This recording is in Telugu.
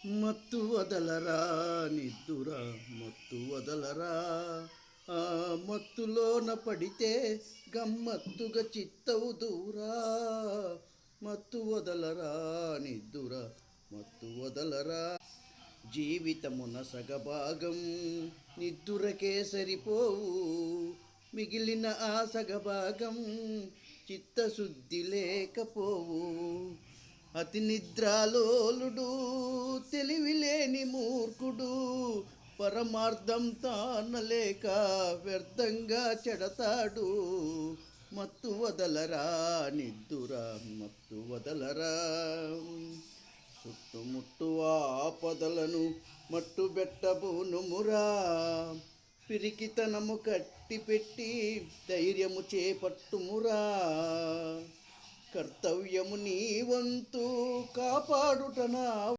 మత్తు వదలరా నిద్దుర మత్తు వదలరా. ఆ మత్తులోన పడితే గమ్మత్తుగా చిత్తవు దూరా. మత్తు వదలరా నిద్దుర మత్తు వదలరా. జీవితమున సగభాగం నిద్దురకే సరిపోవు, మిగిలిన ఆ సగభాగం చిత్తశుద్ధి లేకపోవు. అతి నిద్రాలోలుడు తెలివిలేని మూర్ఖుడు, పరమార్థం తానలేక వ్యర్థంగా చెడతాడు. మత్తు వదలరా నిద్దుర మత్తు వదలరా. చుట్టుముట్టు ఆపదలను మట్టుబెట్టబోనుమురా. పిరికితనము కట్టిపెట్టి ధైర్యము చేపట్టుమురా. కర్తవ్యము నీ వంతు కాపాడుటనా